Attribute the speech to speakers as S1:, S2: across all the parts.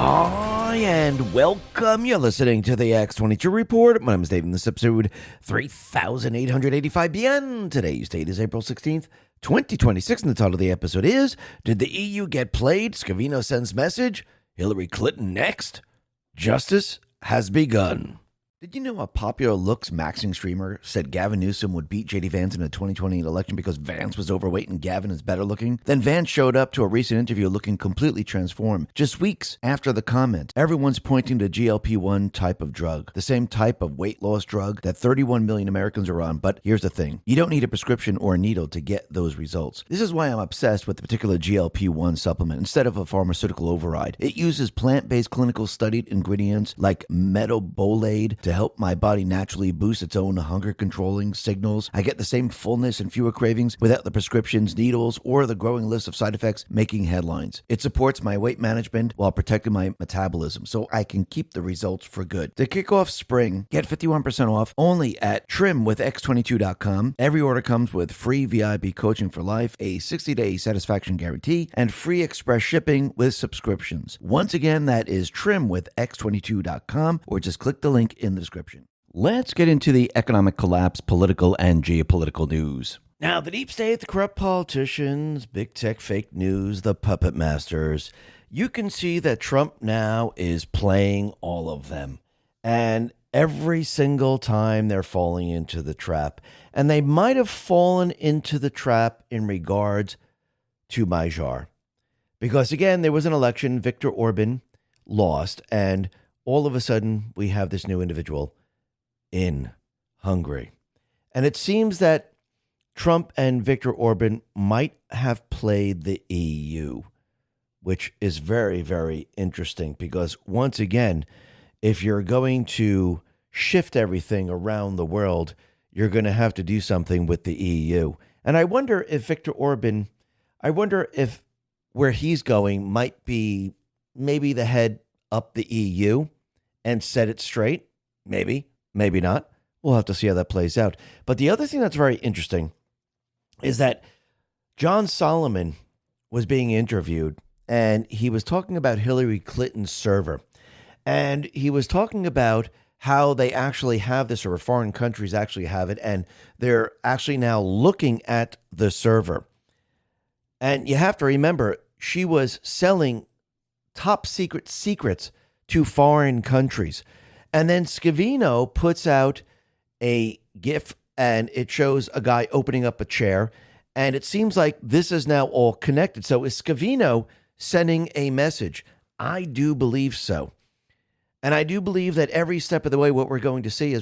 S1: Hi, and welcome. You're listening to the X22 Report. My name is Dave, and this episode 3885 BN. Today's date is April 16th, 2026, and the title of the episode is, Did the EU Get Played? Scavino sends message. Hillary Clinton next. Justice has begun. Did you know a popular looks maxing streamer said Gavin Newsom would beat J.D. Vance in a 2020 election because Vance was overweight and Gavin is better looking? Then Vance showed up to a recent interview looking completely transformed. Just weeks after the comment, everyone's pointing to GLP-1 type of drug, the same type of weight loss drug that 31 million Americans are on. But here's the thing. You don't need a prescription or a needle to get those results. This is why I'm obsessed with the particular GLP-1 supplement instead of a pharmaceutical override. It uses plant-based clinical studied ingredients like metabolate to help my body naturally boost its own hunger controlling signals. I get the same fullness and fewer cravings without the prescriptions, needles, or the growing list of side effects making headlines. It supports my weight management while protecting my metabolism so I can keep the results for good. To kick off spring, get 51% off only at trimwithx22.com. Every order comes with free VIP coaching for life, a 60-day satisfaction guarantee, and free express shipping with subscriptions. Once again, that is trimwithx22.com, or just click the link in the description. Let's get into the economic collapse, political and geopolitical news. Now, the deep state, the corrupt politicians, big tech fake news, the puppet masters, you can see that Trump now is playing all of them. And every single time they're falling into the trap. And they might have fallen into the trap in regards to Magyar. Because again, there was an election, Viktor Orban lost, and all of a sudden, we have this new individual in Hungary. And it seems that Trump and Viktor Orban might have played the EU, which is very, very interesting because, once again, if you're going to shift everything around the world, you're going to have to do something with the EU. And I wonder if Viktor Orban, where he's going might be maybe the head up the EU and set it straight. Maybe, maybe not. We'll have to see how that plays out. But the other thing that's very interesting is that John Solomon was being interviewed and he was talking about Hillary Clinton's server. And he was talking about how they actually have this, or foreign countries actually have it, and they're actually now looking at the server. And you have to remember, she was selling top secrets to foreign countries. And then Scavino puts out a GIF and it shows a guy opening up a chair. And it seems like this is now all connected. So is Scavino sending a message? I do believe so. And I do believe that every step of the way, what we're going to see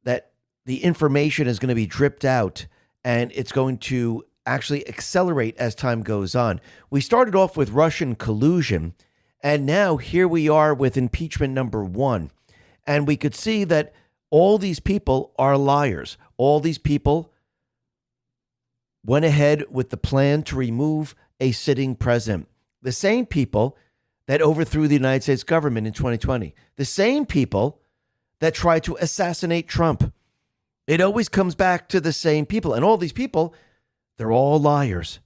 S1: that the information is going to be dripped out and it's going to actually accelerate as time goes on. We started off with Russian collusion, and now here we are with impeachment number 1. And we could see that all these people are liars. All these people went ahead with the plan to remove a sitting president. The same people that overthrew the United States government in 2020. The same people that tried to assassinate Trump. It always comes back to the same people. And all these people, they're all liars.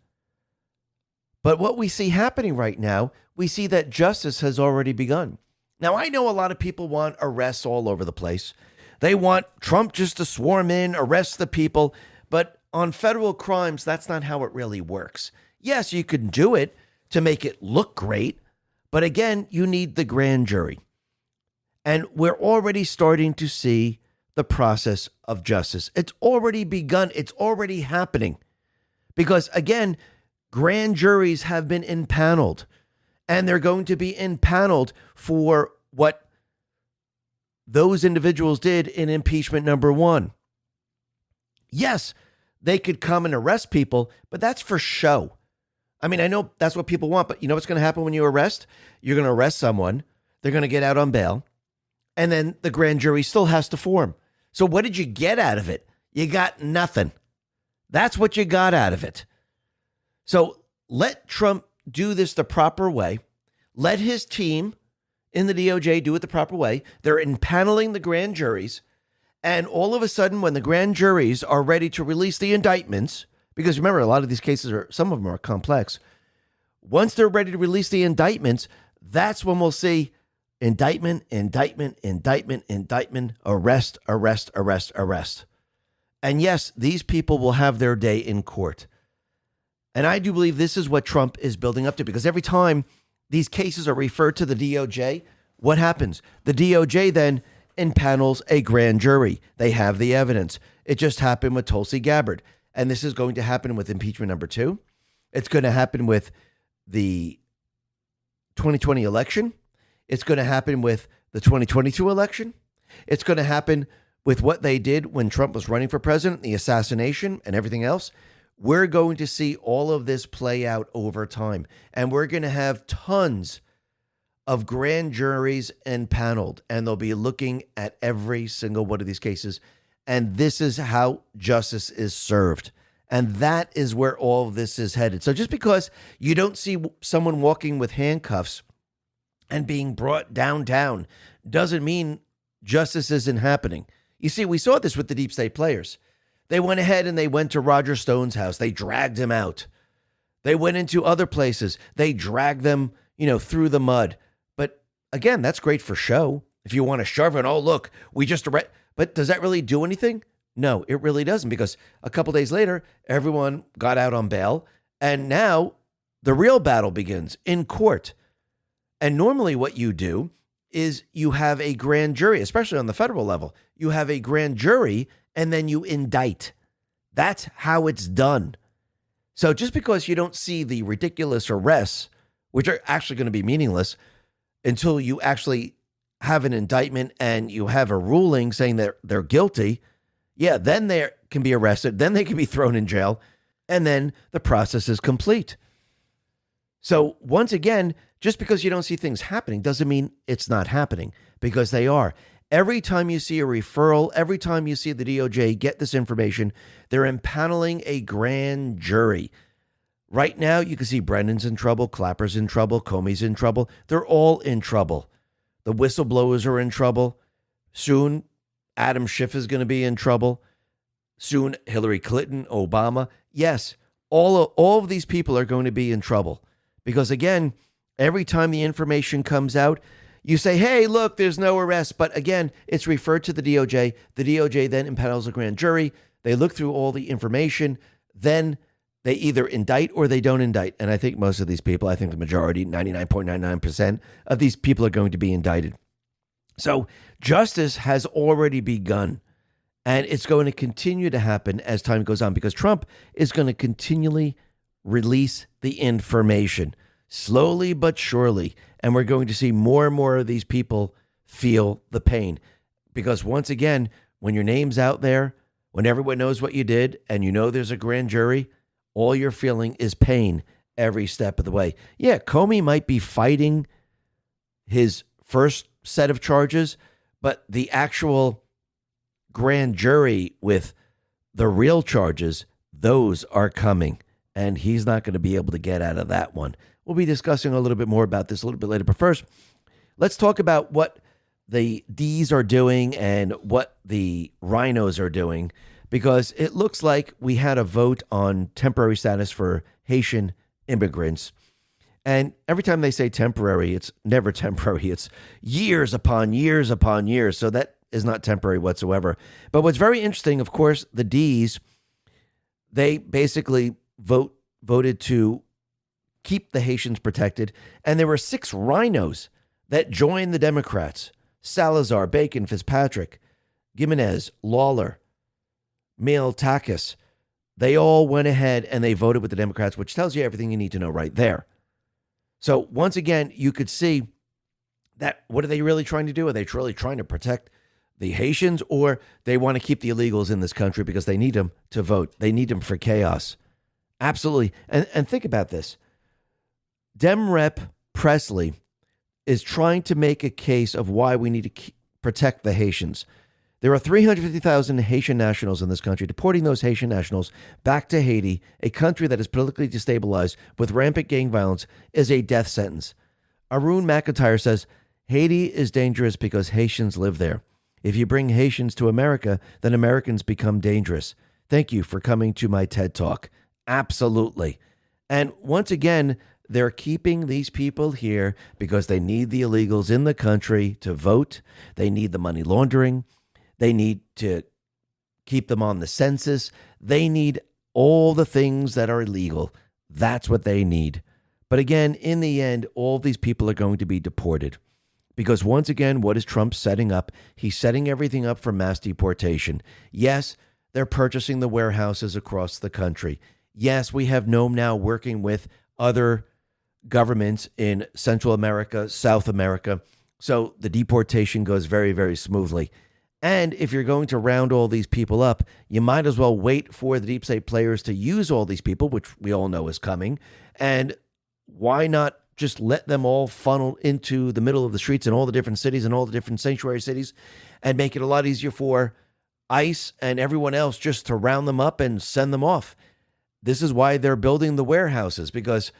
S1: But what we see happening right now, we see that justice has already begun. Now, I know a lot of people want arrests all over the place. They want Trump just to swarm in, arrest the people. But on federal crimes, that's not how it really works. Yes, you can do it to make it look great. But again, you need the grand jury. And we're already starting to see the process of justice. It's already begun. It's already happening. Because again, grand juries have been impaneled. And they're going to be impaneled for what those individuals did in impeachment number 1. Yes, they could come and arrest people, but that's for show. I mean, I know that's what people want, but you know what's going to happen when you arrest? You're going to arrest someone. They're going to get out on bail. And then the grand jury still has to form. So what did you get out of it? You got nothing. That's what you got out of it. So let Trump do this the proper way. Let his team in the DOJ do it the proper way. They're impaneling the grand juries. And all of a sudden, when the grand juries are ready to release the indictments, because remember, a lot of these cases some of them are complex. Once they're ready to release the indictments, that's when we'll see indictment, indictment, indictment, indictment, arrest, arrest, arrest, arrest. And yes, these people will have their day in court. And I do believe this is what Trump is building up to, because every time these cases are referred to the DOJ, what happens? The DOJ then impanels a grand jury. They have the evidence. It just happened with Tulsi Gabbard. And this is going to happen with impeachment number 2. It's going to happen with the 2020 election. It's going to happen with the 2022 election. It's going to happen with what they did when Trump was running for president, the assassination and everything else. We're going to see all of this play out over time. And we're going to have tons of grand juries impaneled, and they'll be looking at every single one of these cases. And this is how justice is served. And that is where all of this is headed. So just because you don't see someone walking with handcuffs and being brought downtown doesn't mean justice isn't happening. You see, we saw this with the deep state players. They went ahead and they went to Roger Stone's house. They dragged him out. They went into other places. They dragged them, through the mud. But again, that's great for show. If you want to shove it, oh, look, we just arrested. But does that really do anything? No, it really doesn't, because a couple days later, everyone got out on bail. And now the real battle begins in court. And normally what you do is you have a grand jury, especially on the federal level. You have a grand jury and then you indict. That's how it's done. So just because you don't see the ridiculous arrests, which are actually going to be meaningless until you actually have an indictment and you have a ruling saying that they're guilty, yeah, then they can be arrested, then they can be thrown in jail, and then the process is complete. So once again, just because you don't see things happening doesn't mean it's not happening, because they are. Every time you see a referral, every time you see the DOJ get this information, they're impaneling a grand jury. Right now, you can see Brendan's in trouble, Clapper's in trouble, Comey's in trouble. They're all in trouble. The whistleblowers are in trouble. Soon, Adam Schiff is going to be in trouble. Soon, Hillary Clinton, Obama. Yes, all of these people are going to be in trouble. Because again, every time the information comes out, you say, hey, look, there's no arrest. But again, it's referred to the DOJ. The DOJ then impanels a grand jury. They look through all the information. Then they either indict or they don't indict. And I think most of these people, I think the majority, 99.99% of these people are going to be indicted. So justice has already begun. And it's going to continue to happen as time goes on, because Trump is going to continually release the information slowly but surely. And we're going to see more and more of these people feel the pain. Because once again, when your name's out there, when everyone knows what you did and you know there's a grand jury, all you're feeling is pain every step of the way. Yeah, Comey might be fighting his first set of charges, but the actual grand jury with the real charges, those are coming. And he's not going to be able to get out of that one. We'll be discussing a little bit more about this a little bit later. But first, let's talk about what the D's are doing and what the rhinos are doing, because it looks like we had a vote on temporary status for Haitian immigrants. And every time they say temporary, it's never temporary. It's years upon years upon years. So that is not temporary whatsoever. But what's very interesting, of course, the D's, they basically voted to keep the Haitians protected. And there were 6 rhinos that joined the Democrats: Salazar, Bacon, Fitzpatrick, Gimenez, Lawler, Takis. They all went ahead and they voted with the Democrats, which tells you everything you need to know right there. So once again, you could see that what are they really trying to do? Are they really trying to protect the Haitians, or they want to keep the illegals in this country because they need them to vote? They need them for chaos. Absolutely. And think about this. Dem Rep Presley is trying to make a case of why we need to protect the Haitians. There are 350,000 Haitian nationals in this country. Deporting those Haitian nationals back to Haiti, a country that is politically destabilized with rampant gang violence, is a death sentence. Arun McIntyre says, Haiti is dangerous because Haitians live there. If you bring Haitians to America, then Americans become dangerous. Thank you for coming to my TED Talk. Absolutely. And once again, They're keeping these people here because they need the illegals in the country to vote. They need the money laundering. They need to keep them on the census. They need all the things that are illegal. That's what they need. But again, in the end, all these people are going to be deported. Because once again, what is Trump setting up? He's setting everything up for mass deportation. Yes, they're purchasing the warehouses across the country. Yes, we have Nome now working with other governments in Central America, South America. So the deportation goes very, very smoothly. And if you're going to round all these people up, you might as well wait for the deep state players to use all these people, which we all know is coming. And why not just let them all funnel into the middle of the streets in all the different cities and all the different sanctuary cities and make it a lot easier for ICE and everyone else just to round them up and send them off. This is why they're building the warehouses, because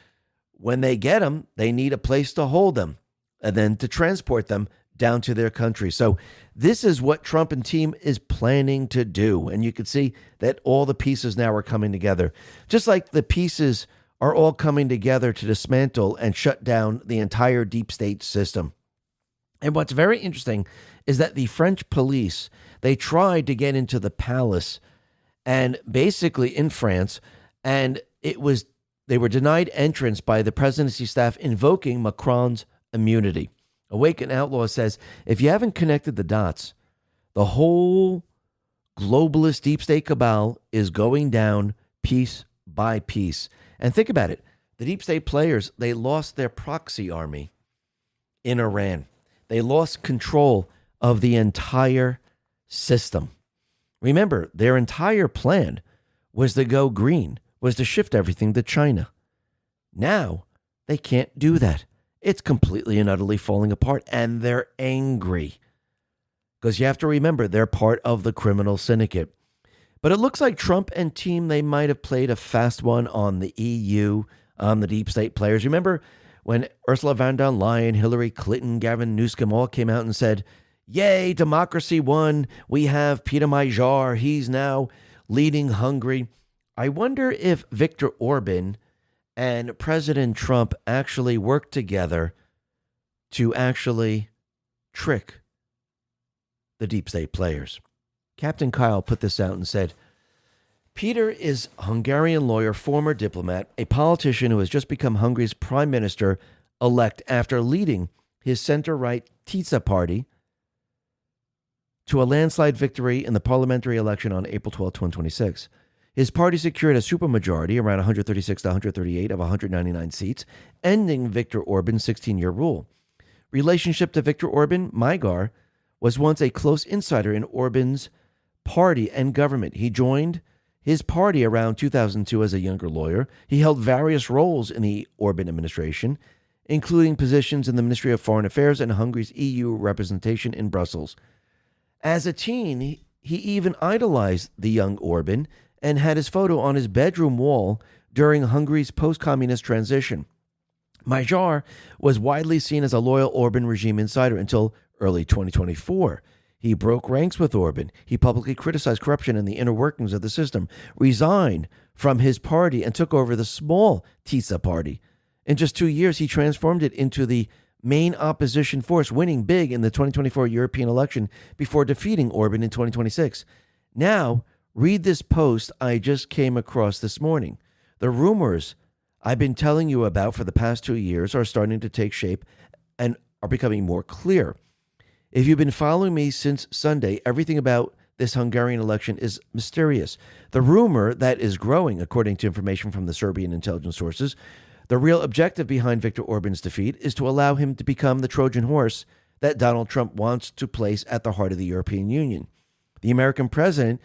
S1: when they get them, they need a place to hold them and then to transport them down to their country. So this is what Trump and team is planning to do. And you can see that all the pieces now are coming together, just like the pieces are all coming together to dismantle and shut down the entire deep state system. And what's very interesting is that the French police, they tried to get into the palace and basically in France, and they were denied entrance by the presidency staff invoking Macron's immunity. Awaken Outlaw says, if you haven't connected the dots, the whole globalist deep state cabal is going down piece by piece. And think about it. The deep state players, they lost their proxy army in Iran. They lost control of the entire system. Remember, their entire plan was to go green, was to shift everything to China. Now, they can't do that. It's completely and utterly falling apart, and they're angry. Because you have to remember, they're part of the criminal syndicate. But it looks like Trump and team, they might have played a fast one on the EU, on the deep state players. Remember when Ursula von der Leyen, Hillary Clinton, Gavin Newsom all came out and said, yay, democracy won. We have Peter Major. He's now leading Hungary. I wonder if Viktor Orban and President Trump actually worked together to actually trick the deep state players. Captain Kyle put this out and said, Peter is a Hungarian lawyer, former diplomat, a politician who has just become Hungary's prime minister-elect after leading his center-right TISA party to a landslide victory in the parliamentary election on April 12, 2026. His party secured a supermajority, around 136 to 138 of 199 seats, ending Viktor Orban's 16-year rule. Relationship to Viktor Orban, Magyar was once a close insider in Orban's party and government. He joined his party around 2002 as a younger lawyer. He held various roles in the Orban administration, including positions in the Ministry of Foreign Affairs and Hungary's EU representation in Brussels. As a teen, he even idolized the young Orban and had his photo on his bedroom wall during Hungary's post-communist transition. Magyar was widely seen as a loyal Orban regime insider until early 2024. He broke ranks with Orban. He publicly criticized corruption and the inner workings of the system, resigned from his party, and took over the small TISA party. In just 2 years, he transformed it into the main opposition force, winning big in the 2024 European election before defeating Orban in 2026. Now, read this post I just came across this morning. The rumors I've been telling you about for the past 2 years are starting to take shape and are becoming more clear. If you've been following me since Sunday, everything about this Hungarian election is mysterious. The rumor that is growing, according to information from the Serbian intelligence sources, the real objective behind Viktor Orban's defeat is to allow him to become the Trojan horse that Donald Trump wants to place at the heart of the European Union. The American president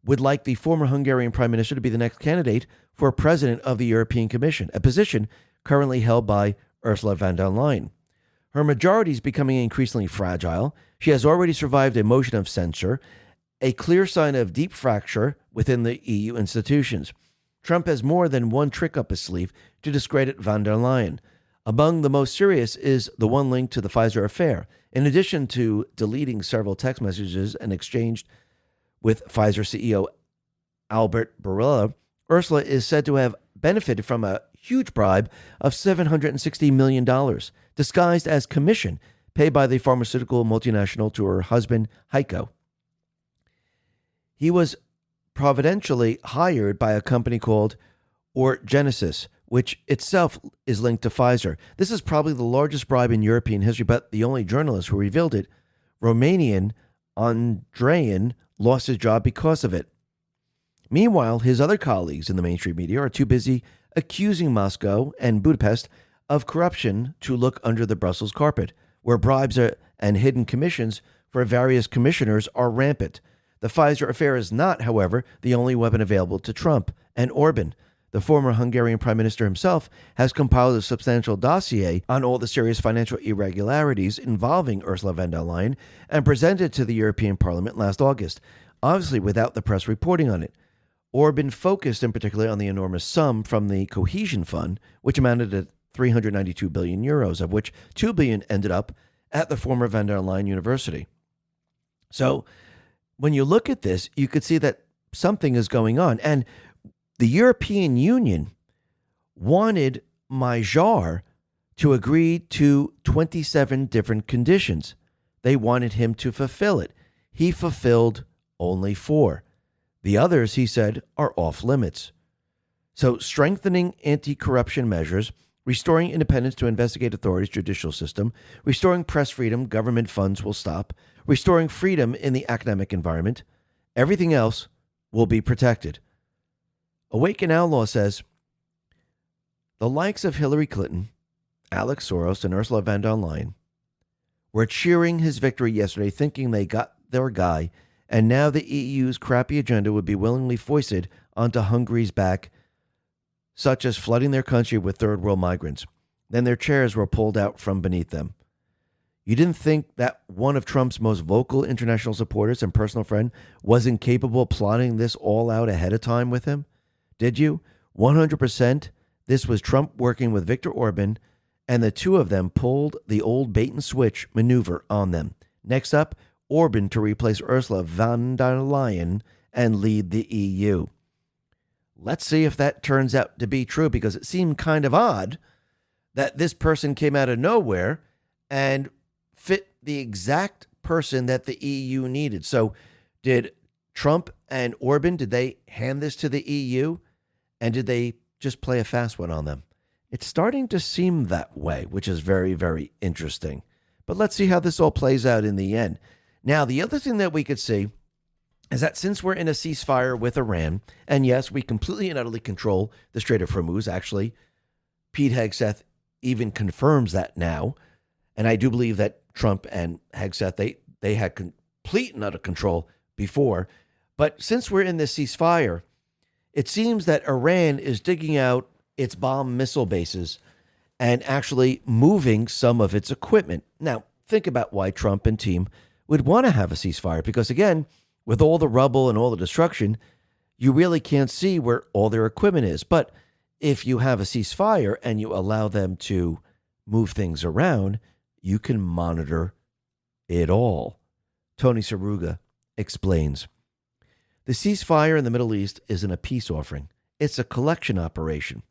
S1: would like the former Hungarian prime minister to be the next candidate for president of the European Commission, a position currently held by Ursula von der Leyen. Her majority is becoming increasingly fragile. She has already survived a motion of censure, a clear sign of deep fracture within the EU institutions. Trump has more than one trick up his sleeve to discredit von der Leyen. Among the most serious is the one linked to the FISA affair. In addition to deleting several text messages and exchanged with Pfizer CEO Albert Bourla, Ursula is said to have benefited from a huge bribe of $760 million, disguised as commission paid by the pharmaceutical multinational to her husband, Heiko. He was providentially hired by a company called Orgenesis, which itself is linked to Pfizer. This is probably the largest bribe in European history, but the only journalist who revealed it, Romanian Andrean, lost his job because of it. Meanwhile, his other colleagues in the mainstream media are too busy accusing Moscow and Budapest of corruption to look under the Brussels carpet, where bribes and hidden commissions for various commissioners are rampant. The Pfizer affair is not, however, the only weapon available to Trump and Orban. The former Hungarian prime minister himself has compiled a substantial dossier on all the serious financial irregularities involving Ursula von der Leyen and presented it to the European Parliament last August, obviously without the press reporting on it. Orban focused in particular on the enormous sum from the Cohesion Fund, which amounted to 392 billion euros, of which 2 billion ended up at the former von der Leyen University. So when you look at this, you could see that something is going on. And the European Union wanted Magyar to agree to 27 different conditions. They wanted him to fulfill it. He fulfilled only 4. The others, he said, are off limits. So strengthening anti-corruption measures, restoring independence to investigate authorities' judicial system, restoring press freedom, government funds will stop, restoring freedom in the academic environment, everything else will be protected. Awaken Outlaw says, the likes of Hillary Clinton, Alex Soros, and Ursula von der Leyen were cheering his victory yesterday, thinking they got their guy, and now the EU's crappy agenda would be willingly foisted onto Hungary's back, such as flooding their country with third world migrants. Then their chairs were pulled out from beneath them. You didn't think that one of Trump's most vocal international supporters and personal friend was incapable of plotting this all out ahead of time with him? Did you? 100%. This was Trump working with Viktor Orban, and the two of them pulled the old bait and switch maneuver on them. Next up, Orban to replace Ursula von der Leyen and lead the EU. Let's see if that turns out to be true, because it seemed kind of odd that this person came out of nowhere and fit the exact person that the EU needed. So did Trump and Orban, did they hand this to the EU? And did they just play a fast one on them? It's starting to seem that way, which is very, very interesting. But let's see how this all plays out in the end. Now, the other thing that we could see is that since we're in a ceasefire with Iran, and yes, we completely and utterly control the Strait of Hormuz, actually, Pete Hegseth even confirms that now. And I do believe that Trump and Hegseth, they had complete and utter control before. But since we're in this ceasefire, it seems that Iran is digging out its bomb missile bases and actually moving some of its equipment. Now, think about why Trump and team would want to have a ceasefire, because again, with all the rubble and all the destruction, you really can't see where all their equipment is. But if you have a ceasefire and you allow them to move things around, you can monitor it all. Tony Saruga explains. The ceasefire in the Middle East isn't a peace offering. It's a collection operation.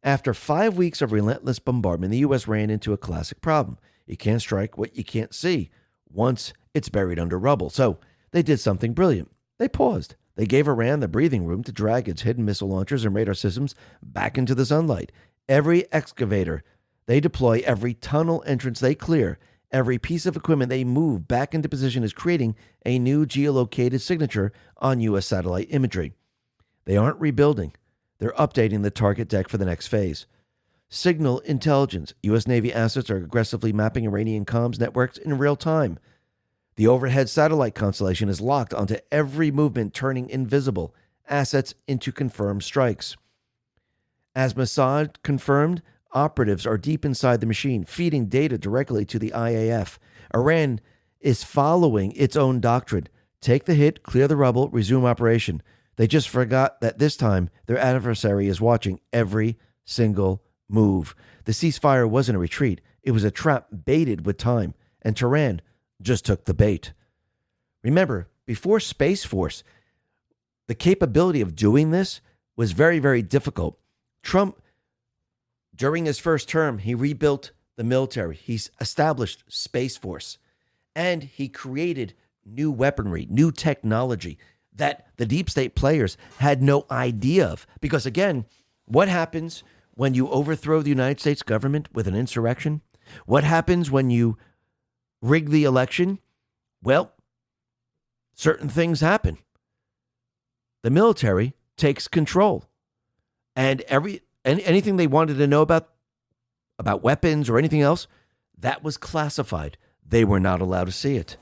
S1: After 5 weeks of relentless bombardment, the U.S. ran into a classic problem. You can't strike what you can't see once it's buried under rubble. So they did something brilliant. They paused. They gave Iran the breathing room to drag its hidden missile launchers and radar systems back into the sunlight. Every excavator they deploy, every tunnel entrance they clear, every piece of equipment they move back into position is creating a new geolocated signature on U.S. satellite imagery. They aren't rebuilding. They're updating the target deck for the next phase. Signal intelligence. U.S. Navy assets are aggressively mapping Iranian comms networks in real time. The overhead satellite constellation is locked onto every movement, turning invisible assets into confirmed strikes. As Mossad confirmed, operatives are deep inside the machine, feeding data directly to the IAF. Iran is following its own doctrine. Take the hit, clear the rubble, resume operation. They just forgot that this time their adversary is watching every single move. The ceasefire wasn't a retreat. It was a trap baited with time, and Tehran just took the bait. Remember, before Space Force, the capability of doing this was very, very difficult. Trump During his first term, he rebuilt the military. He's established Space Force, and he created new weaponry, new technology that the deep state players had no idea of. Because again, what happens when you overthrow the United States government with an insurrection? What happens when you rig the election? Well, certain things happen. The military takes control. And anything they wanted to know about weapons or anything else, that was classified. They were not allowed to see it.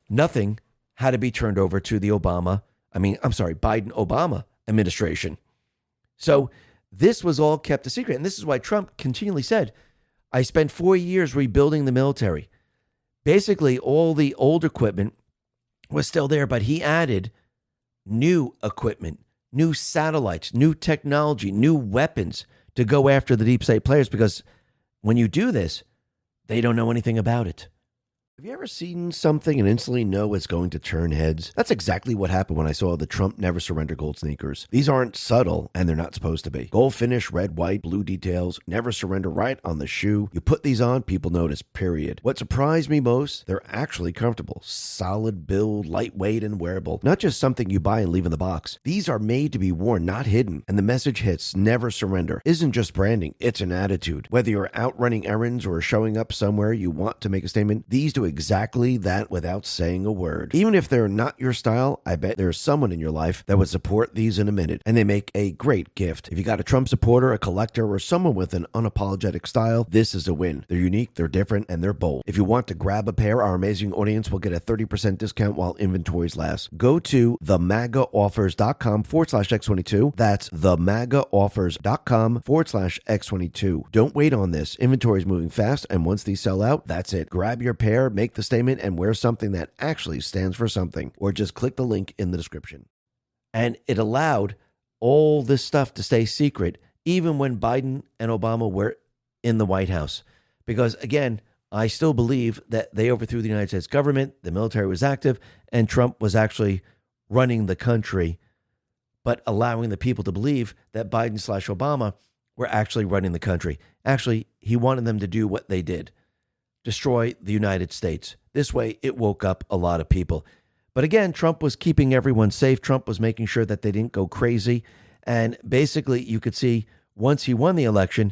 S1: Nothing had to be turned over to the Biden-Obama administration. So this was all kept a secret. And this is why Trump continually said, I spent 4 years rebuilding the military. Basically, all the old equipment was still there, but he added new equipment, new satellites, new technology, new weapons to go after the deep state players, because when you do this, they don't know anything about it. Have you ever seen something and instantly know it's going to turn heads? That's exactly what happened when I saw the Trump Never Surrender gold sneakers. These aren't subtle, and they're not supposed to be. Gold finish, red, white, blue details, Never Surrender right on the shoe. You put these on, people notice, period. What surprised me most, they're actually comfortable. Solid build, lightweight, and wearable. Not just something you buy and leave in the box. These are made to be worn, not hidden. And the message hits, Never Surrender, isn't just branding, it's an attitude. Whether you're out running errands or showing up somewhere you want to make a statement, these do exactly that without saying a word. Even if they're not your style, I bet there's someone in your life that would support these in a minute, and they make a great gift. If you got a Trump supporter, a collector, or someone with an unapologetic style, this is a win. They're unique, they're different, and they're bold. If you want to grab a pair, our amazing audience will get a 30% discount while inventories last. Go to themagaoffers.com/X22. That's themagaoffers.com/X22. Don't wait on this. Inventory is moving fast, and once these sell out, that's it. Grab your pair, make the statement, and wear something that actually stands for something, or just click the link in the description. And it allowed all this stuff to stay secret, even when Biden and Obama were in the White House. Because again, I still believe that they overthrew the United States government, the military was active, and Trump was actually running the country, but allowing the people to believe that Biden/Obama were actually running the country. Actually, he wanted them to do what they did. Destroy the United States. This way, it woke up a lot of people. But again, Trump was keeping everyone safe. Trump was making sure that they didn't go crazy. And basically, you could see once he won the election,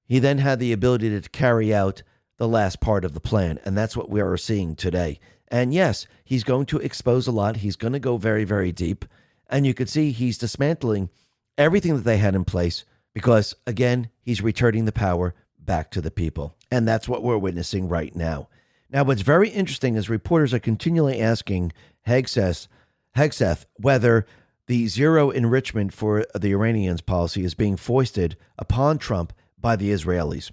S1: he then had the ability to carry out the last part of the plan. And that's what we are seeing today. And yes, he's going to expose a lot. He's going to go very, very deep. And you could see he's dismantling everything that they had in place because, again, he's returning the power back to the people. And that's what we're witnessing right now. Now, what's very interesting is reporters are continually asking Hegseth whether the zero enrichment for the Iranians policy is being foisted upon Trump by the Israelis.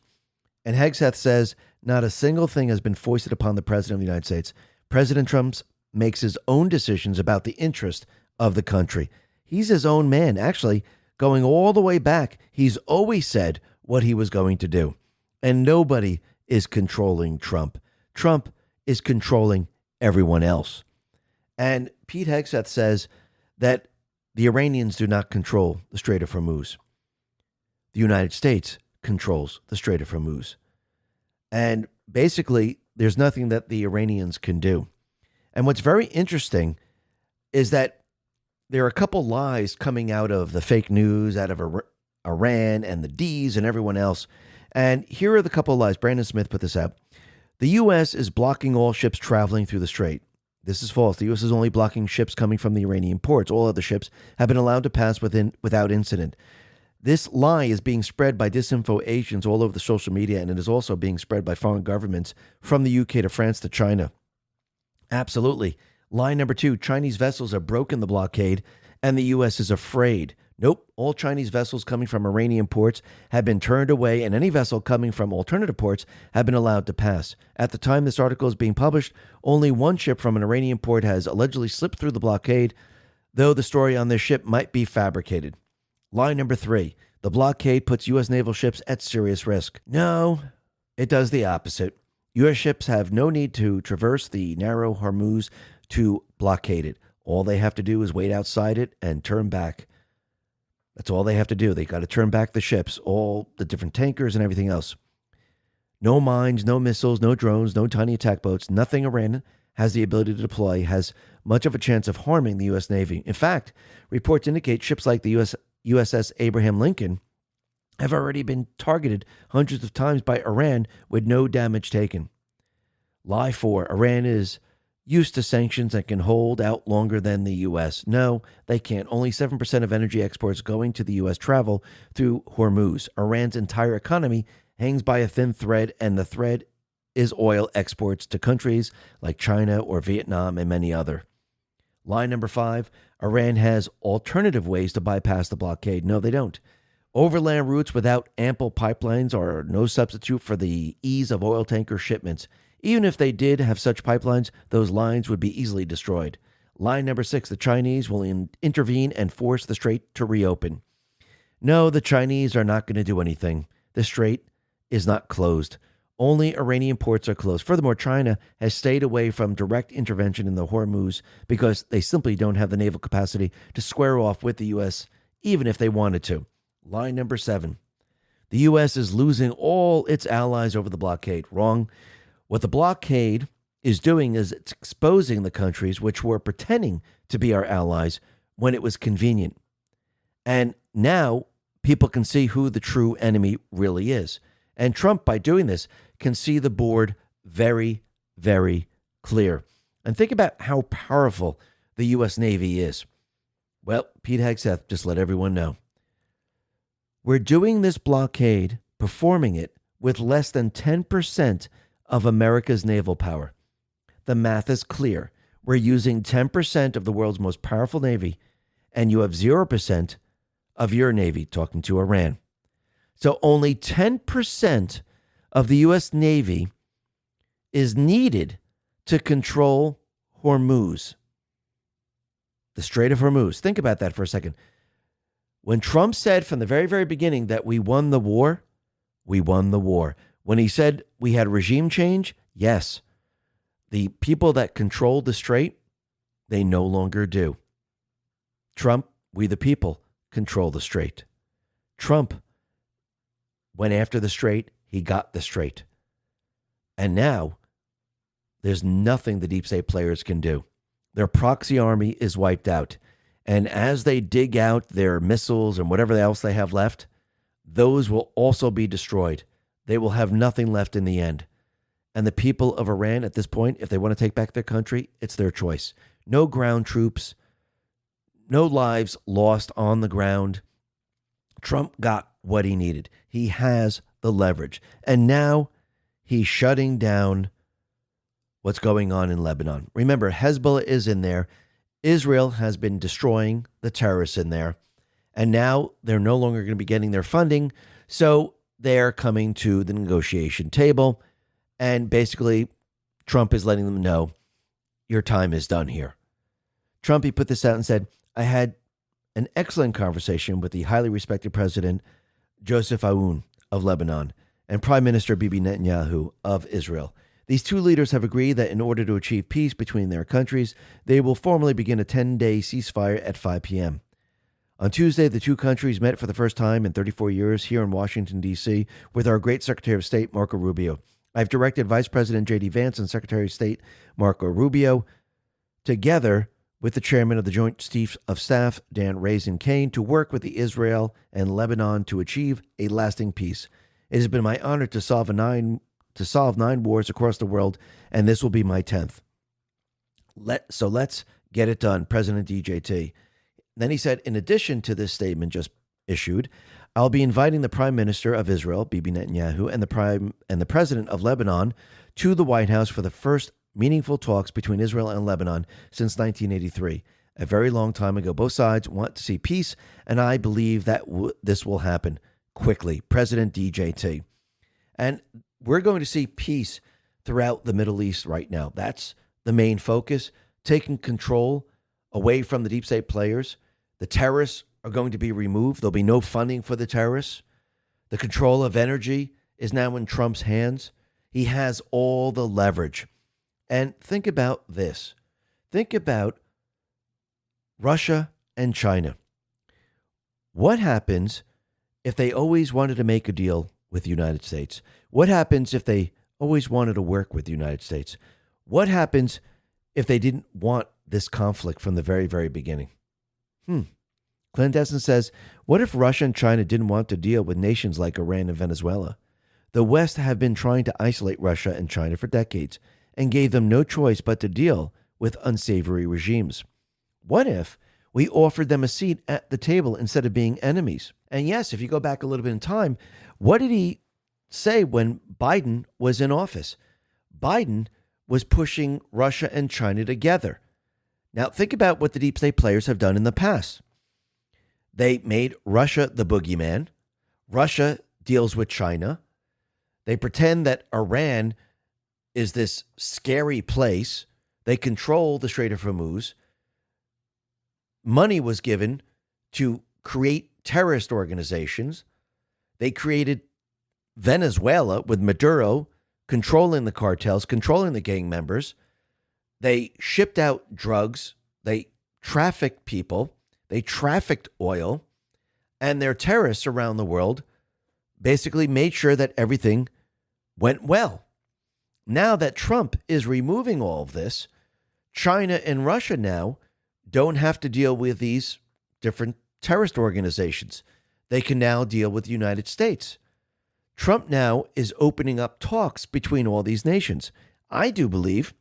S1: And Hegseth says not a single thing has been foisted upon the president of the United States. President Trump makes his own decisions about the interest of the country. He's his own man. Actually, going all the way back, he's always said what he was going to do. And nobody is controlling Trump. Trump is controlling everyone else. And Pete Hegseth says that the Iranians do not control the Strait of Hormuz. The United States controls the Strait of Hormuz. And basically, there's nothing that the Iranians can do. And what's very interesting is that there are a couple lies coming out of the fake news, out of Iran and the D's and everyone else. And here are the couple of lies. Brandon Smith put this out. The U.S. is blocking all ships traveling through the strait. This is false. The U.S. is only blocking ships coming from the Iranian ports. All other ships have been allowed to pass without incident. This lie is being spread by disinfo agents all over the social media, and it is also being spread by foreign governments from the UK to France to China. Absolutely. Lie number 2, Chinese vessels have broken the blockade, and the U.S. is afraid. Nope, all Chinese vessels coming from Iranian ports have been turned away, and any vessel coming from alternative ports have been allowed to pass. At the time this article is being published, only one ship from an Iranian port has allegedly slipped through the blockade, though the story on this ship might be fabricated. Lie number 3, the blockade puts U.S. naval ships at serious risk. No, it does the opposite. U.S. ships have no need to traverse the narrow Hormuz to blockade it. All they have to do is wait outside it and turn back. That's all they have to do. They got to turn back the ships, all the different tankers and everything else. No mines, no missiles, no drones, no tiny attack boats. Nothing Iran has the ability to deploy has much of a chance of harming the U.S. Navy. In fact, reports indicate ships like the USS Abraham Lincoln have already been targeted hundreds of times by Iran with no damage taken. Lie 4. Iran is used to sanctions and can hold out longer than the U.S. No, they can't. Only 7% of energy exports going to the U.S. travel through Hormuz. Iran's entire economy hangs by a thin thread, and the thread is oil exports to countries like China or Vietnam and many other. Lie number 5. Iran has alternative ways to bypass the blockade. No, they don't. Overland routes without ample pipelines are no substitute for the ease of oil tanker shipments. Even if they did have such pipelines, those lines would be easily destroyed. Line number 6, the Chinese will intervene and force the strait to reopen. No, the Chinese are not going to do anything. The strait is not closed. Only Iranian ports are closed. Furthermore, China has stayed away from direct intervention in the Hormuz because they simply don't have the naval capacity to square off with the U.S., even if they wanted to. Line number 7, the U.S. is losing all its allies over the blockade. Wrong. What the blockade is doing is it's exposing the countries which were pretending to be our allies when it was convenient. And now people can see who the true enemy really is. And Trump, by doing this, can see the board very, very clear. And think about how powerful the U.S. Navy is. Well, Pete Hegseth just let everyone know. We're doing this blockade, performing it, with less than 10% of America's naval power. The math is clear. We're using 10% of the world's most powerful navy, and you have 0% of your navy, talking to Iran. So only 10% of the U.S. Navy is needed to control Hormuz, the Strait of Hormuz. Think about that for a second. When Trump said from the very, very beginning that we won the war, we won the war. When he said we had regime change, yes. The people that controlled the strait, they no longer do. Trump, we the people, control the strait. Trump went after the strait, he got the strait. And now, there's nothing the deep state players can do. Their proxy army is wiped out. And as they dig out their missiles and whatever else they have left, those will also be destroyed. They will have nothing left in the end. And the people of Iran at this point, if they want to take back their country, it's their choice. No ground troops, no lives lost on the ground. Trump got what he needed. He has the leverage. And now he's shutting down what's going on in Lebanon. Remember, Hezbollah is in there. Israel has been destroying the terrorists in there. And now they're no longer going to be getting their funding. So they're coming to the negotiation table. And basically, Trump is letting them know, your time is done here. Trump, he put this out and said, I had an excellent conversation with the highly respected President Joseph Aoun of Lebanon and Prime Minister Bibi Netanyahu of Israel. These two leaders have agreed that in order to achieve peace between their countries, they will formally begin a 10-day ceasefire at 5 p.m. On Tuesday, the two countries met for the first time in 34 years here in Washington, D.C., with our great Secretary of State, Marco Rubio. I've directed Vice President J.D. Vance and Secretary of State Marco Rubio, together with the Chairman of the Joint Chiefs of Staff, Dan Raisin Kane, to work with Israel and Lebanon to achieve a lasting peace. It has been my honor to solve 9 wars across the world, and this will be my 10th. So let's get it done, President DJT. Then he said, in addition to this statement just issued, I'll be inviting the Prime Minister of Israel, Bibi Netanyahu, and the President of Lebanon to the White House for the first meaningful talks between Israel and Lebanon since 1983. A very long time ago. Both sides want to see peace, and I believe that this will happen quickly. President DJT. And we're going to see peace throughout the Middle East right now. That's the main focus, taking control away from the deep state players. The terrorists are going to be removed. There'll be no funding for the terrorists. The control of energy is now in Trump's hands. He has all the leverage. And think about this. Think about Russia and China. What happens if they always wanted to make a deal with the United States? What happens if they always wanted to work with the United States? What happens if they didn't want this conflict from the very, very beginning? Clandestine says, what if Russia and China didn't want to deal with nations like Iran and Venezuela? The West have been trying to isolate Russia and China for decades and gave them no choice but to deal with unsavory regimes. What if we offered them a seat at the table instead of being enemies? And yes, if you go back a little bit in time, what did he say when Biden was in office? Biden was pushing Russia and China together. Now, think about what the deep state players have done in the past. They made Russia the boogeyman. Russia deals with China. They pretend that Iran is this scary place. They control the Strait of Hormuz. Money was given to create terrorist organizations. They created Venezuela with Maduro controlling the cartels, controlling the gang members. They shipped out drugs. They trafficked people. They trafficked oil. And their terrorists around the world basically made sure that everything went well. Now that Trump is removing all of this, China and Russia now don't have to deal with these different terrorist organizations. They can now deal with the United States. Trump now is opening up talks between all these nations. I do believe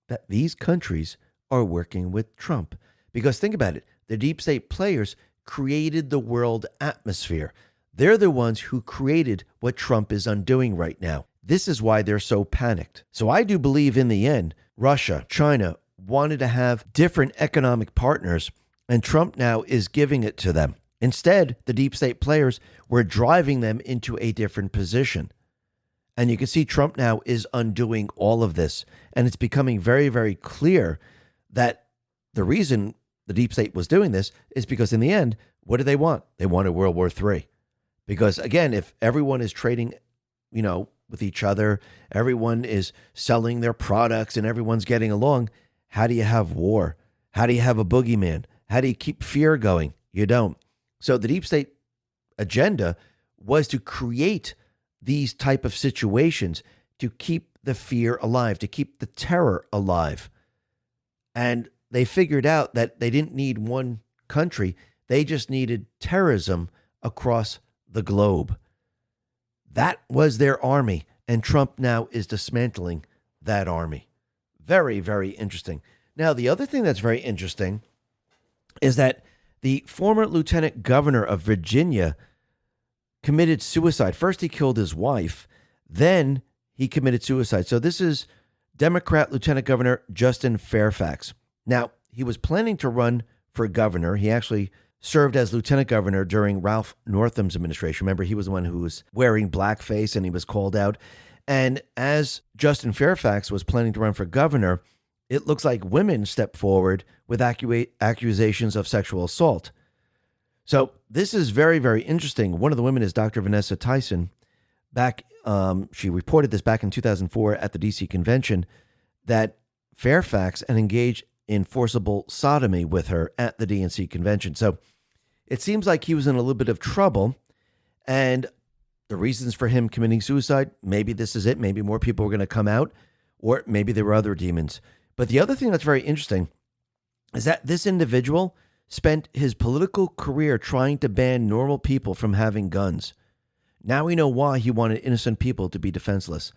S1: that these countries are working with Trump. Because think about it, the deep state players created the world atmosphere. They're the ones who created what Trump is undoing right now. This is why they're so panicked. So I do believe in the end, Russia, China wanted to have different economic partners, and Trump now is giving it to them. Instead, the deep state players were driving them into a different position. And you can see Trump now is undoing all of this. And it's becoming very, very clear that the reason the deep state was doing this is because in the end, what do they want? They wanted World War III. Because again, if everyone is trading, with each other, everyone is selling their products and everyone's getting along, how do you have war? How do you have a boogeyman? How do you keep fear going? You don't. So the deep state agenda was to create these type of situations to keep the fear alive, to keep the terror alive. And they figured out that they didn't need one country. They just needed terrorism across the globe. That was their army. And Trump now is dismantling that army. Very, very interesting. Now, the other thing that's very interesting is that the former lieutenant governor of Virginia committed suicide. First, he killed his wife. Then he committed suicide. So this is Democrat Lieutenant Governor Justin Fairfax. Now, he was planning to run for governor. He actually served as lieutenant governor during Ralph Northam's administration. Remember, he was the one who was wearing blackface and he was called out. And as Justin Fairfax was planning to run for governor, it looks like women stepped forward with accusations of sexual assault. So this is very, very interesting. One of the women is Dr. Vanessa Tyson. She reported this back in 2004 at the D.C. convention that Fairfax had engaged in forcible sodomy with her at the DNC convention. So it seems like he was in a little bit of trouble. And the reasons for him committing suicide, maybe this is it. Maybe more people were going to come out, or maybe there were other demons. But the other thing that's very interesting is that this individual spent his political career trying to ban normal people from having guns. Now we know why he wanted innocent people to be defenseless.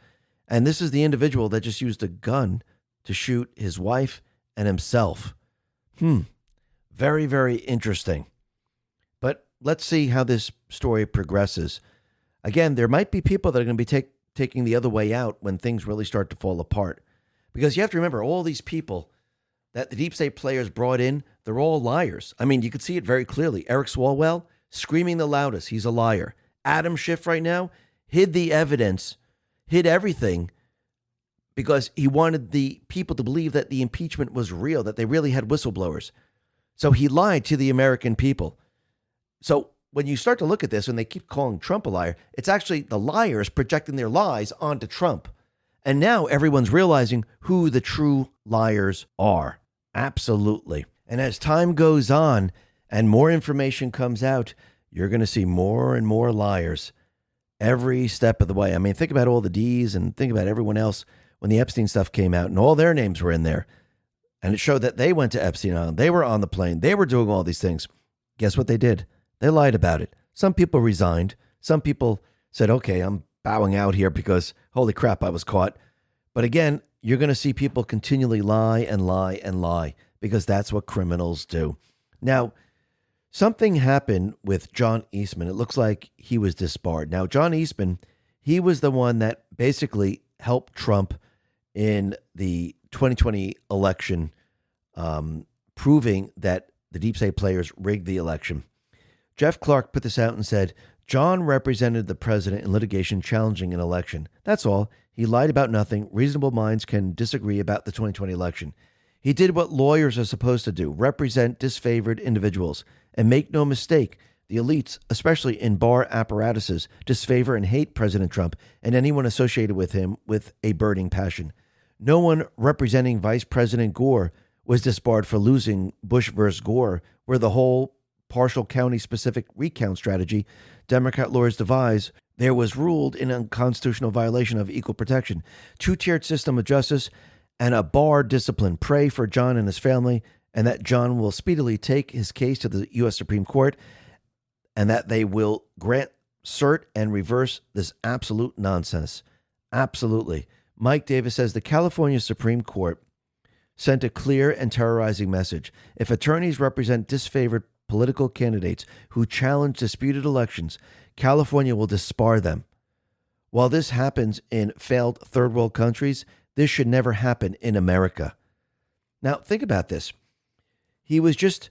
S1: And this is the individual that just used a gun to shoot his wife and himself. Very, very interesting. But let's see how this story progresses. Again, there might be people that are going to be taking the other way out when things really start to fall apart. Because you have to remember, all these people that the deep state players brought in, they're all liars. I mean, you could see it very clearly. Eric Swalwell, screaming the loudest, he's a liar. Adam Schiff right now hid the evidence, hid everything, because he wanted the people to believe that the impeachment was real, that they really had whistleblowers. So he lied to the American people. So when you start to look at this and they keep calling Trump a liar, it's actually the liars projecting their lies onto Trump. And now everyone's realizing who the true liars are. Absolutely. And as time goes on, and more information comes out, you're going to see more and more liars every step of the way. I mean, think about all the D's and think about everyone else when the Epstein stuff came out and all their names were in there. And it showed that they went to Epstein Island. They were on the plane. They were doing all these things. Guess what they did? They lied about it. Some people resigned. Some people said, okay, I'm bowing out here because holy crap, I was caught. But again, you're going to see people continually lie and lie and lie because that's what criminals do. Now, something happened with John Eastman. It looks like he was disbarred. Now, John Eastman, he was the one that basically helped Trump in the 2020 election, proving that the deep state players rigged the election. Jeff Clark put this out and said, John represented the president in litigation challenging an election. That's all. He lied about nothing. Reasonable minds can disagree about the 2020 election. He did what lawyers are supposed to do, represent disfavored individuals. And make no mistake, the elites, especially in bar apparatuses, disfavor and hate President Trump and anyone associated with him with a burning passion. No one representing Vice President Gore was disbarred for losing Bush versus Gore, where the whole partial county-specific recount strategy Democrat lawyers devised there was ruled in unconstitutional violation of equal protection, two-tiered system of justice, and a bar discipline. Pray for John and his family, and that John will speedily take his case to the U.S. Supreme Court, and that they will grant cert and reverse this absolute nonsense. Absolutely. Mike Davis says the California Supreme Court sent a clear and terrorizing message. If attorneys represent disfavored political candidates who challenge disputed elections, California will disbar them. While this happens in failed third world countries, this should never happen in America. Now, think about this. He was just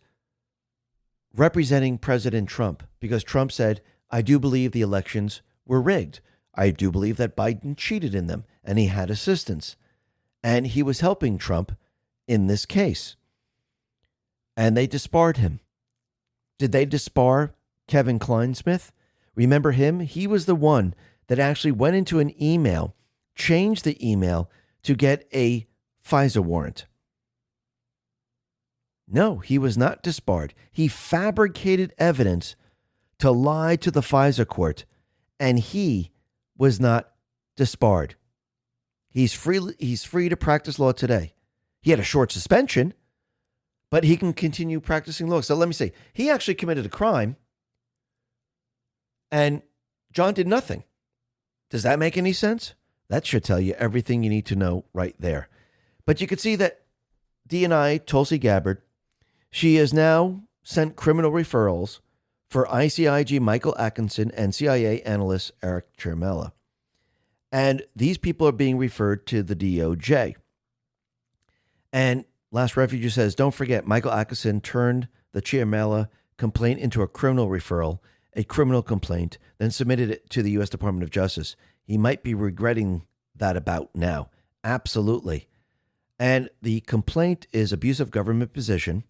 S1: representing President Trump because Trump said, I do believe the elections were rigged. I do believe that Biden cheated in them and he had assistance. And he was helping Trump in this case. And they disbarred him. Did they disbar Kevin Kleinsmith? Remember him? He was the one that actually went into an email, changed the email to get a FISA warrant. No, he was not disbarred. He fabricated evidence to lie to the FISA court, and he was not disbarred. He's free to practice law today. He had a short suspension, but he can continue practicing law. So let me say, he actually committed a crime, and John did nothing. Does that make any sense? That should tell you everything you need to know right there. But you can see that DNI Tulsi Gabbard, she has now sent criminal referrals for ICIG Michael Atkinson and CIA analyst Eric Chermella. And these people are being referred to the DOJ. And Last Refuge says, don't forget, Michael Atkinson turned the Chermella complaint into a criminal referral, a criminal complaint, then submitted it to the U.S. Department of Justice. He might be regretting that about now. Absolutely. And the complaint is abuse of government position,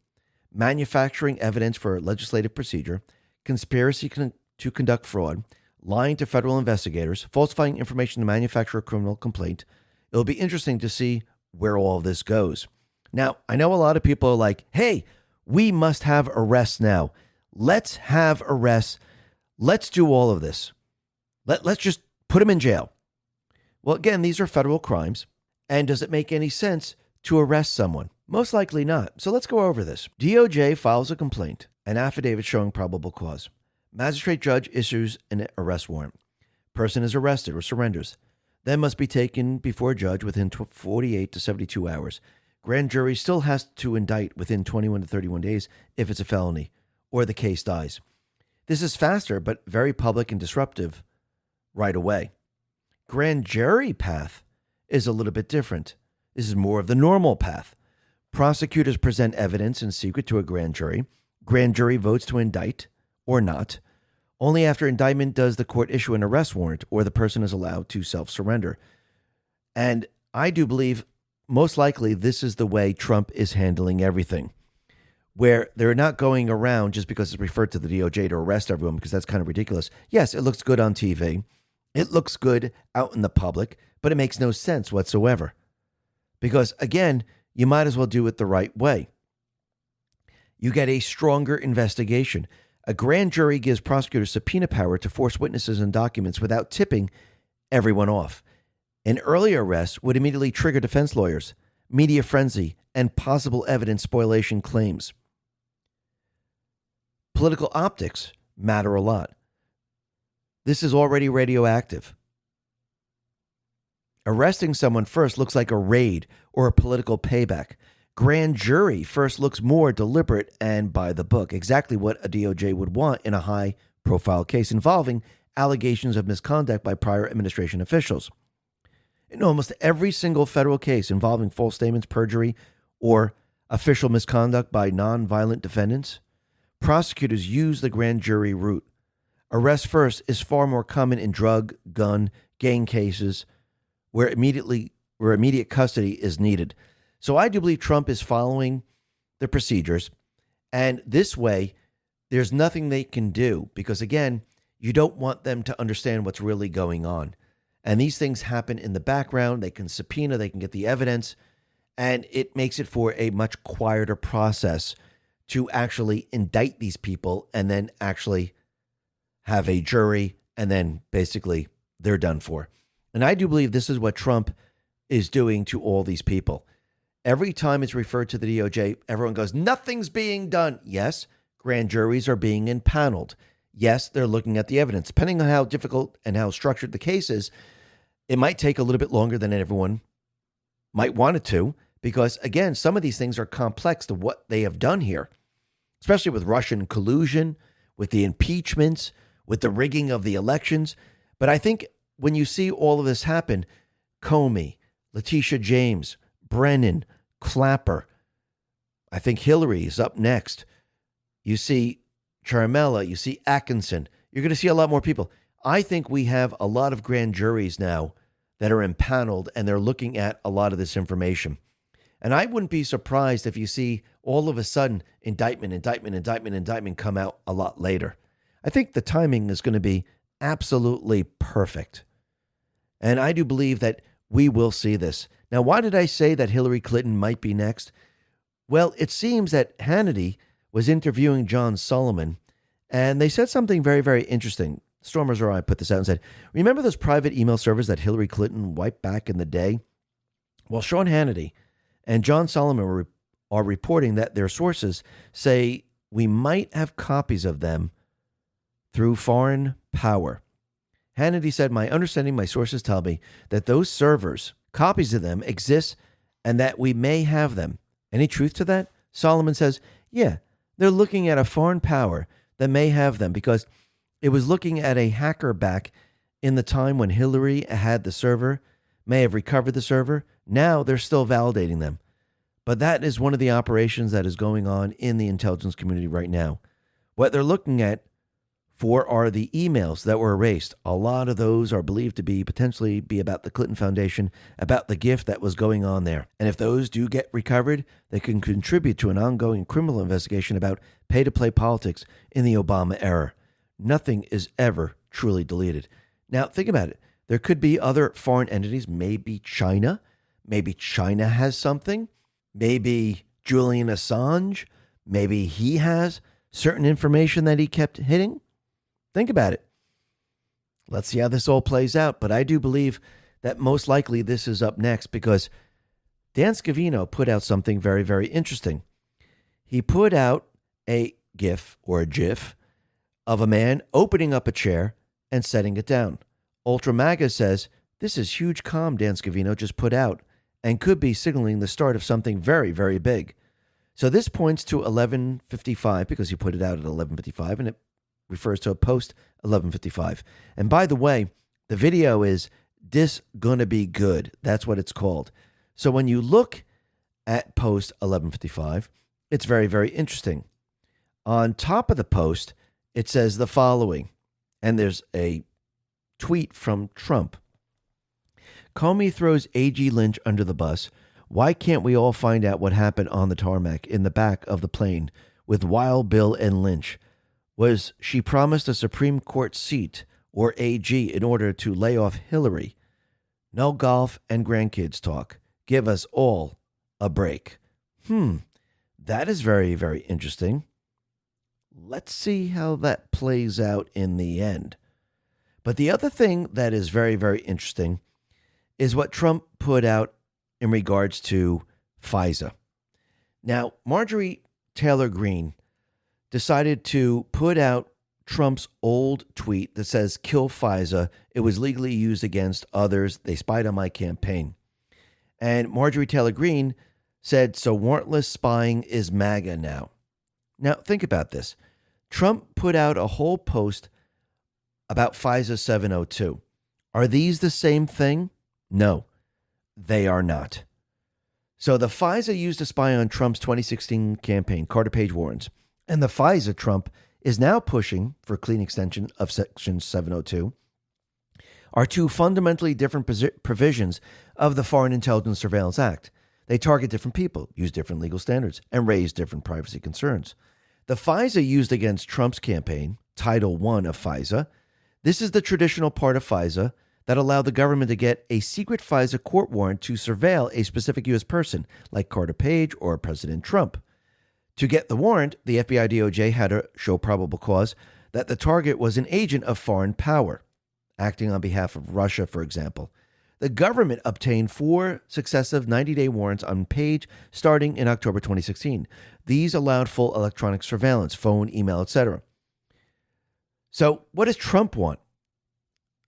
S1: manufacturing evidence for legislative procedure, conspiracy to conduct fraud, lying to federal investigators, falsifying information to manufacture a criminal complaint. It'll be interesting to see where all of this goes. Now, I know a lot of people are like, hey, we must have arrests now. Let's have arrests. Let's do all of this. Let's just put him in jail. Well, again, these are federal crimes. And does it make any sense to arrest someone? Most likely not. So let's go over this. DOJ files a complaint, an affidavit showing probable cause. Magistrate judge issues an arrest warrant. Person is arrested or surrenders. Then must be taken before a judge within 48 to 72 hours. Grand jury still has to indict within 21 to 31 days if it's a felony, or the case dies. This is faster, but very public and disruptive right away. Grand jury path is a little bit different. This is more of the normal path. Prosecutors present evidence in secret to a grand jury. Grand jury votes to indict or not. Only after indictment does the court issue an arrest warrant or the person is allowed to self-surrender. And I do believe most likely this is the way Trump is handling everything, where they're not going around just because it's referred to the DOJ to arrest everyone, because that's kind of ridiculous. Yes, it looks good on TV. It looks good out in the public, but it makes no sense whatsoever. Because, again, you might as well do it the right way. You get a stronger investigation. A grand jury gives prosecutors subpoena power to force witnesses and documents without tipping everyone off. An early arrest would immediately trigger defense lawyers, media frenzy, and possible evidence spoliation claims. Political optics matter a lot. This is already radioactive. Arresting someone first looks like a raid or a political payback. Grand jury first looks more deliberate and by the book, exactly what a DOJ would want in a high-profile case involving allegations of misconduct by prior administration officials. In almost every single federal case involving false statements, perjury, or official misconduct by nonviolent defendants, prosecutors use the grand jury route. Arrest first is far more common in drug, gun, gang cases where immediate custody is needed. So I do believe Trump is following the procedures, and this way there's nothing they can do because, again, you don't want them to understand what's really going on. And these things happen in the background. They can subpoena, they can get the evidence, and it makes it for a much quieter process to actually indict these people and then actually have a jury, and then basically they're done for. And I do believe this is what Trump is doing to all these people. Every time it's referred to the DOJ, everyone goes, nothing's being done. Yes, grand juries are being impaneled. Yes, they're looking at the evidence. Depending on how difficult and how structured the case is, it might take a little bit longer than everyone might want it to, because, again, some of these things are complex to what they have done here, especially with Russian collusion, with the impeachments, with the rigging of the elections. But I think when you see all of this happen, Comey, Letitia James, Brennan, Clapper, I think Hillary is up next. You see Charmella, you see Atkinson. You're going to see a lot more people. I think we have a lot of grand juries now that are impaneled, and they're looking at a lot of this information. And I wouldn't be surprised if you see all of a sudden indictment come out a lot later. I think the timing is going to be absolutely perfect. And I do believe that we will see this. Now, why did I say that Hillary Clinton might be next? Well, it seems that Hannity was interviewing John Solomon, and they said something very, very interesting. Stormers or I put this out and said, remember those private email servers that Hillary Clinton wiped back in the day? Well, Sean Hannity and John Solomon are reporting that their sources say we might have copies of them through foreign power. Hannity said, my understanding, my sources tell me that those servers, copies of them exist and that we may have them. Any truth to that? Solomon says, yeah, they're looking at a foreign power that may have them because it was looking at a hacker back in the time when Hillary had the server, may have recovered the server. Now they're still validating them. But that is one of the operations that is going on in the intelligence community right now. What they're looking at for are the emails that were erased. A lot of those are believed to be potentially be about the Clinton Foundation, about the gift that was going on there. And if those do get recovered, they can contribute to an ongoing criminal investigation about pay-to-play politics in the Obama era. Nothing is ever truly deleted. Now, think about it. There could be other foreign entities, maybe China. Maybe China has something. Maybe Julian Assange. Maybe he has certain information that he kept hiding. Think about it. Let's see how this all plays out. But I do believe that most likely this is up next because Dan Scavino put out something very, very interesting. He put out a GIF or a GIF of a man opening up a chair and setting it down. Ultra MAGA says, this is huge calm Dan Scavino just put out and could be signaling the start of something very, very big. So this points to 11:55 because he put it out at 11:55 and it refers to a post 11:55. And by the way, the video is "This Gonna Be Good." That's what it's called. So when you look at post 11:55, it's very, very interesting. On top of the post, it says the following, and there's a tweet from Trump. Comey throws AG Lynch under the bus. Why can't we all find out what happened on the tarmac in the back of the plane with Wild Bill and Lynch? Was she promised a Supreme Court seat or AG in order to lay off Hillary? No golf and grandkids talk. Give us all a break. That is very, very interesting. Let's see how that plays out in the end. But the other thing that is very, very interesting is what Trump put out in regards to FISA. Now, Marjorie Taylor Greene decided to put out Trump's old tweet that says, "Kill FISA. It was legally used against others. They spied on my campaign." And Marjorie Taylor Greene said, "So warrantless spying is MAGA now." Now, think about this. Trump put out a whole post about FISA 702. Are these the same thing? No, they are not. So the FISA used to spy on Trump's 2016 campaign, Carter Page warrants, and the FISA Trump is now pushing for clean extension of Section 702 are two fundamentally different provisions of the Foreign Intelligence Surveillance Act. They target different people, use different legal standards, and raise different privacy concerns. The FISA used against Trump's campaign, Title I of FISA, this is the traditional part of FISA that allowed the government to get a secret FISA court warrant to surveil a specific U.S. person, like Carter Page or President Trump. To get the warrant, the FBI DOJ had to show probable cause that the target was an agent of foreign power, acting on behalf of Russia, for example. The government obtained 4 successive 90-day warrants on Page starting in October 2016. These allowed full electronic surveillance, phone, email, etc. So what does Trump want?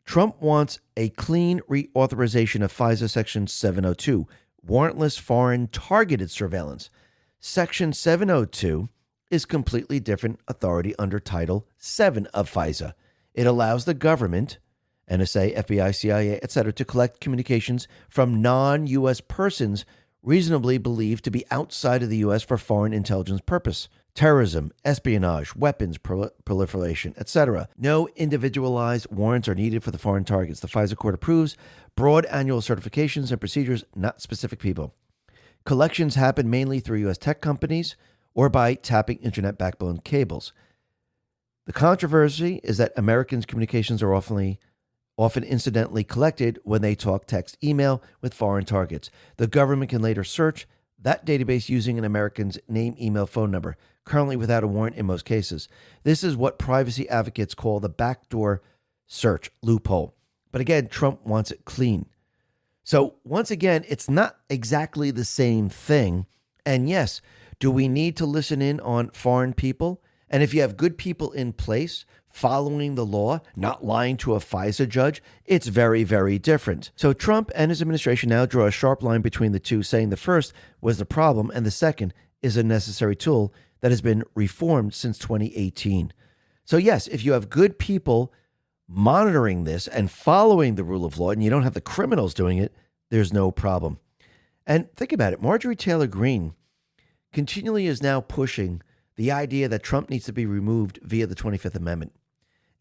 S1: Trump wants a clean reauthorization of FISA Section 702, warrantless foreign targeted surveillance. Section 702 is completely different authority under Title VII of FISA. It allows the government, NSA, FBI, CIA, etc., to collect communications from non-U.S. persons reasonably believed to be outside of the U.S. for foreign intelligence purpose. Terrorism, espionage, weapons proliferation, etc. No individualized warrants are needed for the foreign targets. The FISA court approves broad annual certifications and procedures, not specific people. Collections happen mainly through U.S. tech companies or by tapping internet backbone cables. The controversy is that Americans' communications are often incidentally collected when they talk, text, email with foreign targets. The government can later search that database using an American's name, email, phone number, currently without a warrant in most cases. This is what privacy advocates call the backdoor search loophole. But again, Trump wants it clean. So once again, it's not exactly the same thing. And yes, do we need to listen in on foreign people? And if you have good people in place following the law, not lying to a FISA judge, it's very, very different. So Trump and his administration now draw a sharp line between the two, saying the first was the problem and the second is a necessary tool that has been reformed since 2018. So yes, if you have good people monitoring this and following the rule of law and you don't have the criminals doing it, there's no problem. And think about it. Marjorie Taylor Greene continually is now pushing the idea that Trump needs to be removed via the 25th Amendment.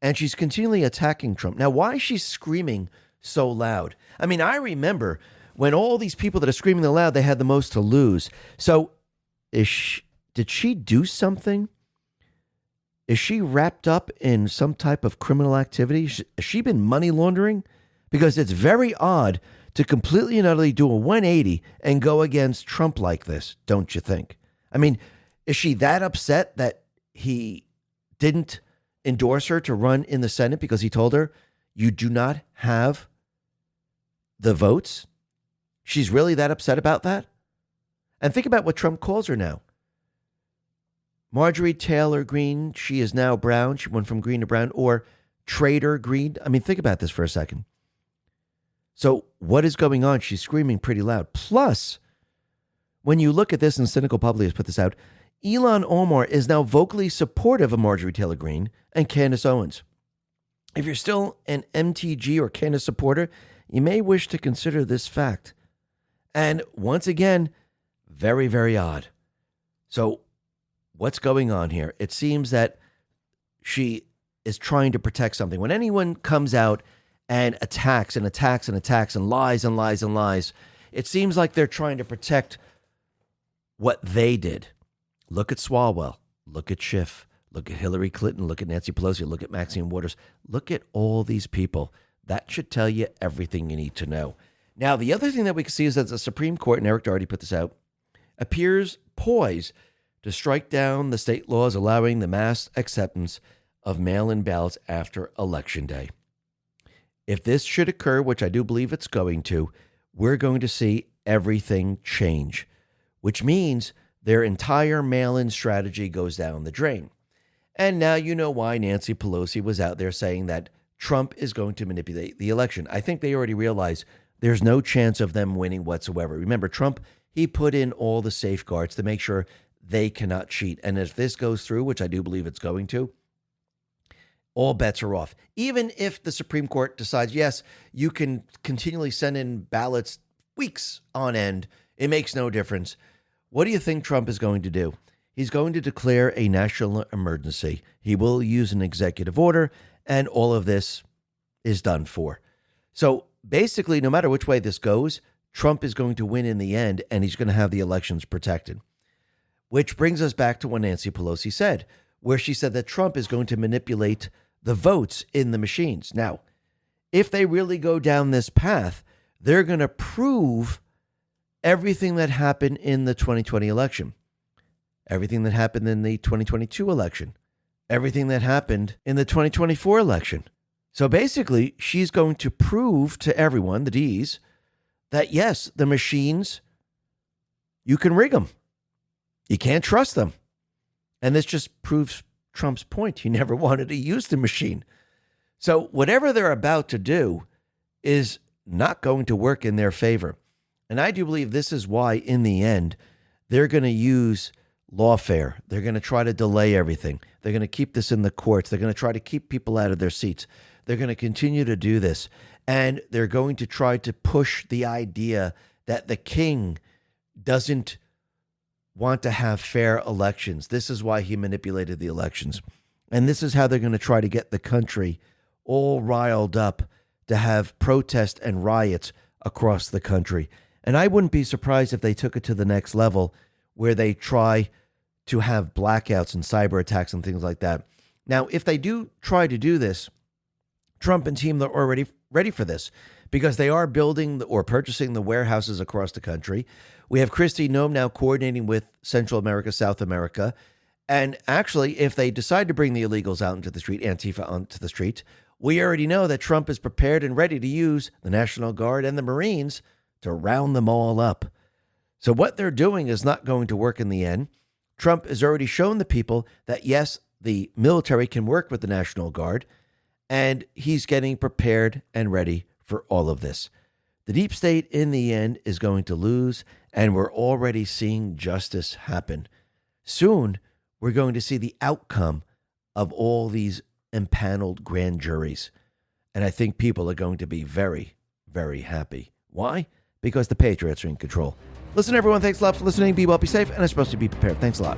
S1: And she's continually attacking Trump. Now, why is she screaming so loud? I mean, I remember when all these people that are screaming loud, they had the most to lose. So did she do something? Is she wrapped up in some type of criminal activity? Has she been money laundering? Because it's very odd to completely and utterly do a 180 and go against Trump like this, don't you think? I mean, is she that upset that he didn't endorse her to run in the Senate because he told her, you do not have the votes? She's really that upset about that? And think about what Trump calls her now. Marjorie Taylor Greene, she is now brown. She went from green to brown, or traitor Greene. I mean, think about this for a second. So what is going on? She's screaming pretty loud. Plus, when you look at this, and Cynical Public has put this out, Ilhan Omar is now vocally supportive of Marjorie Taylor Greene and Candace Owens. If you're still an MTG or Candace supporter, you may wish to consider this fact. And once again, very, very odd. So what's going on here? It seems that she is trying to protect something. When anyone comes out and attacks and attacks and attacks and lies and lies and lies, it seems like they're trying to protect what they did. Look at Swalwell. Look at Schiff. Look at Hillary Clinton. Look at Nancy Pelosi. Look at Maxine Waters. Look at all these people. That should tell you everything you need to know. Now, the other thing that we can see is that the Supreme Court, and Eric Doherty put this out, appears poised to strike down the state laws allowing the mass acceptance of mail-in ballots after Election Day. If this should occur, which I do believe it's going to, we're going to see everything change, which means their entire mail-in strategy goes down the drain. And now you know why Nancy Pelosi was out there saying that Trump is going to manipulate the election. I think they already realize there's no chance of them winning whatsoever. Remember, Trump, he put in all the safeguards to make sure they cannot cheat. And if this goes through, which I do believe it's going to, all bets are off. Even if the Supreme Court decides, yes, you can continually send in ballots weeks on end, it makes no difference. What do you think Trump is going to do? He's going to declare a national emergency. He will use an executive order, and all of this is done for. So basically, no matter which way this goes, Trump is going to win in the end, and he's going to have the elections protected. Which brings us back to what Nancy Pelosi said, where she said that Trump is going to manipulate the votes in the machines. Now, if they really go down this path, they're going to prove everything that happened in the 2020 election, everything that happened in the 2022 election, everything that happened in the 2024 election. So basically, she's going to prove to everyone, the Ds, that yes, the machines, you can rig them. You can't trust them. And this just proves Trump's point. He never wanted to use the machine. So whatever they're about to do is not going to work in their favor. And I do believe this is why, in the end, they're going to use lawfare. They're going to try to delay everything. They're going to keep this in the courts. They're going to try to keep people out of their seats. They're going to continue to do this. And they're going to try to push the idea that the king doesn't want to have fair elections. This is why he manipulated the elections. And this is how they're going to try to get the country all riled up to have protests and riots across the country. And I wouldn't be surprised if they took it to the next level where they try to have blackouts and cyber attacks and things like that. Now, if they do try to do this, Trump and team are already ready for this because they are building or purchasing the warehouses across the country. We have Kristi Noem now coordinating with Central America, South America. And actually, if they decide to bring the illegals out into the street, Antifa onto the street, we already know that Trump is prepared and ready to use the National Guard and the Marines to round them all up. So what they're doing is not going to work in the end. Trump has already shown the people that, yes, the military can work with the National Guard, and he's getting prepared and ready for all of this. The deep state, in the end, is going to lose, and we're already seeing justice happen. Soon, we're going to see the outcome of all these empaneled grand juries. And I think people are going to be very, very happy. Why? Because the Patriots are in control. Listen, everyone, thanks a lot for listening. Be well, be safe, and I'm supposed to be prepared. Thanks a lot.